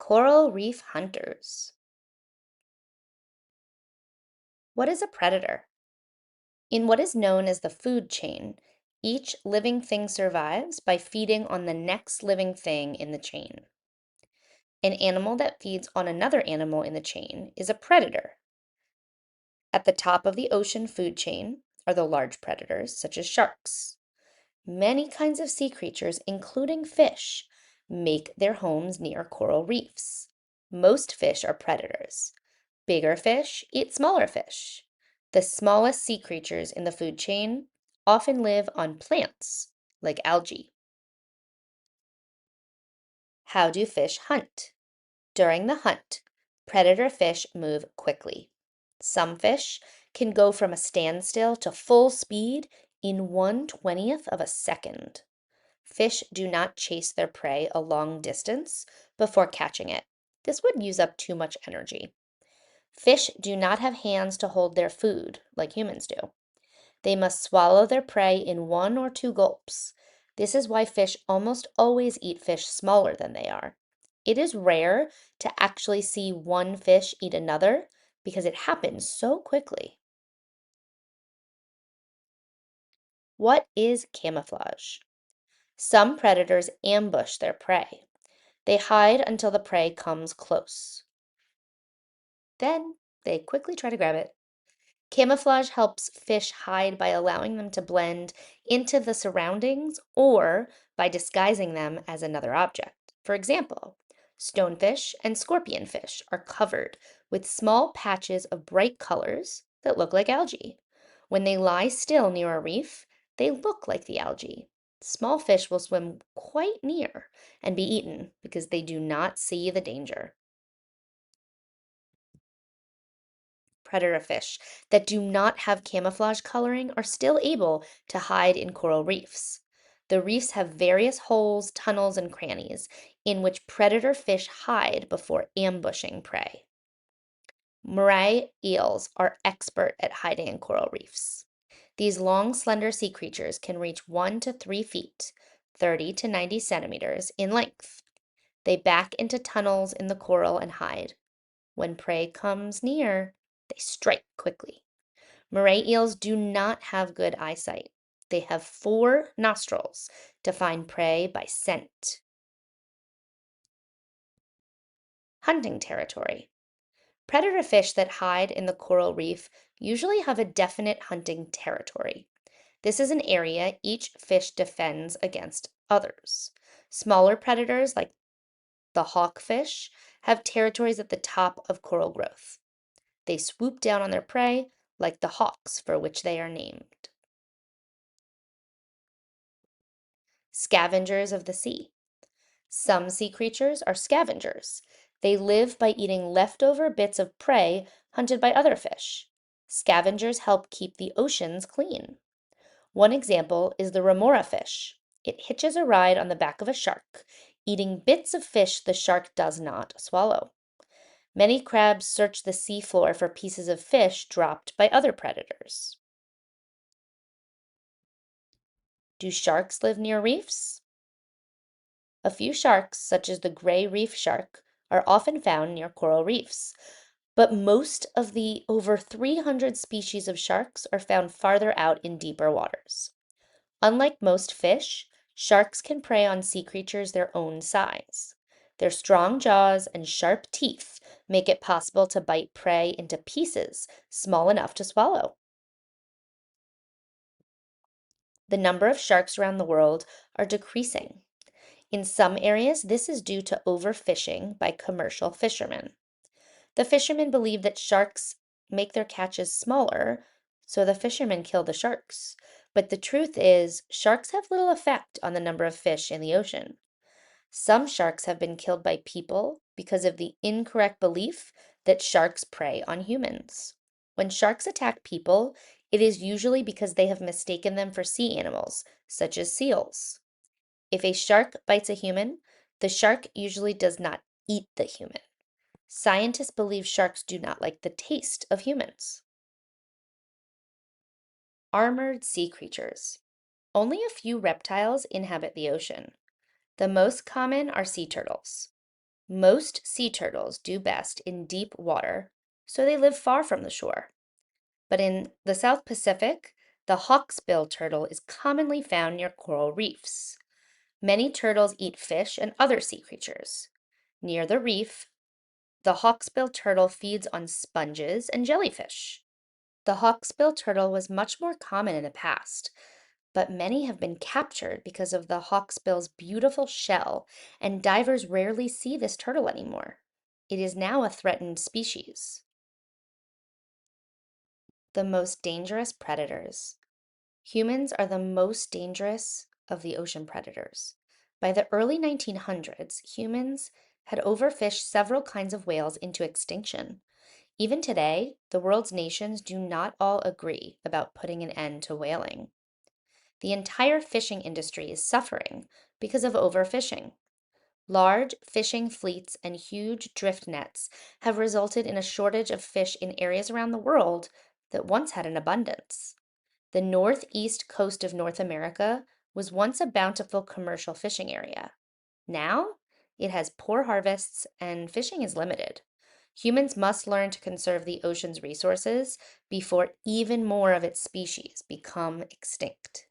Coral reef hunters. What is a predator? In what is known as the food chain, each living thing survives by feeding on the next living thing in the chain. An animal that feeds on another animal in the chain is a predator. At the top of the ocean food chain are the large predators, such as sharks. Many kinds of sea creatures, including fish, make their homes near coral reefs. Most fish are predators. Bigger fish eat smaller fish. The smallest sea creatures in the food chain often live on plants, like algae. How do fish hunt? During the hunt, predator fish move quickly. Some fish can go from a standstill to full speed in 1/20th of a second. Fish do not chase their prey a long distance before catching it. This would use up too much energy. Fish do not have hands to hold their food like humans do. They must swallow their prey in 1 or 2 gulps. This is why fish almost always eat fish smaller than they are. It is rare to actually see one fish eat another because it happens so quickly. What is camouflage? Some predators ambush their prey. They hide until the prey comes close. Then they quickly try to grab it. Camouflage helps fish hide by allowing them to blend into the surroundings or by disguising them as another object. For example, stonefish and scorpionfish are covered with small patches of bright colors that look like algae. When they lie still near a reef, they look like the algae. Small fish will swim quite near and be eaten because they do not see the danger. Predator fish that do not have camouflage coloring are still able to hide in coral reefs. The reefs have various holes, tunnels, and crannies in which predator fish hide before ambushing prey. Moray eels are expert at hiding in coral reefs. These long, slender sea creatures can reach 1 to 3 feet, 30 to 90 centimeters in length. They back into tunnels in the coral and hide. When prey comes near, they strike quickly. Moray eels do not have good eyesight. They have 4 nostrils to find prey by scent. Hunting territory. Predator fish that hide in the coral reef usually have a definite hunting territory. This is an area each fish defends against others. Smaller predators, like the hawkfish, have territories at the top of coral growth. They swoop down on their prey like the hawks for which they are named. Scavengers of the sea. Some sea creatures are scavengers. They live by eating leftover bits of prey hunted by other fish. Scavengers help keep the oceans clean. One example is the remora fish. It hitches a ride on the back of a shark, eating bits of fish the shark does not swallow. Many crabs search the seafloor for pieces of fish dropped by other predators. Do sharks live near reefs? A few sharks, such as the gray reef shark, are often found near coral reefs, but most of the over 300 species of sharks are found farther out in deeper waters. Unlike most fish, sharks can prey on sea creatures their own size. Their strong jaws and sharp teeth make it possible to bite prey into pieces small enough to swallow. The number of sharks around the world are decreasing. In some areas, this is due to overfishing by commercial fishermen. The fishermen believe that sharks make their catches smaller, so the fishermen kill the sharks. But the truth is, sharks have little effect on the number of fish in the ocean. Some sharks have been killed by people because of the incorrect belief that sharks prey on humans. When sharks attack people, it is usually because they have mistaken them for sea animals, such as seals. If a shark bites a human, the shark usually does not eat the human. Scientists believe sharks do not like the taste of humans. Armored sea creatures. Only a few reptiles inhabit the ocean. The most common are sea turtles. Most sea turtles do best in deep water, so they live far from the shore. But in the South Pacific, the hawksbill turtle is commonly found near coral reefs. Many turtles eat fish and other sea creatures. Near the reef, the hawksbill turtle feeds on sponges and jellyfish. The hawksbill turtle was much more common in the past, but many have been captured because of the hawksbill's beautiful shell, and divers rarely see this turtle anymore. It is now a threatened species. The most dangerous predators. Humans are the most dangerous of the ocean predators. By the early 1900s, humans had overfished several kinds of whales into extinction. Even today, the world's nations do not all agree about putting an end to whaling. The entire fishing industry is suffering because of overfishing. Large fishing fleets and huge drift nets have resulted in a shortage of fish in areas around the world that once had an abundance. The northeast coast of North America was once a bountiful commercial fishing area. Now, it has poor harvests and fishing is limited. Humans must learn to conserve the ocean's resources before even more of its species become extinct.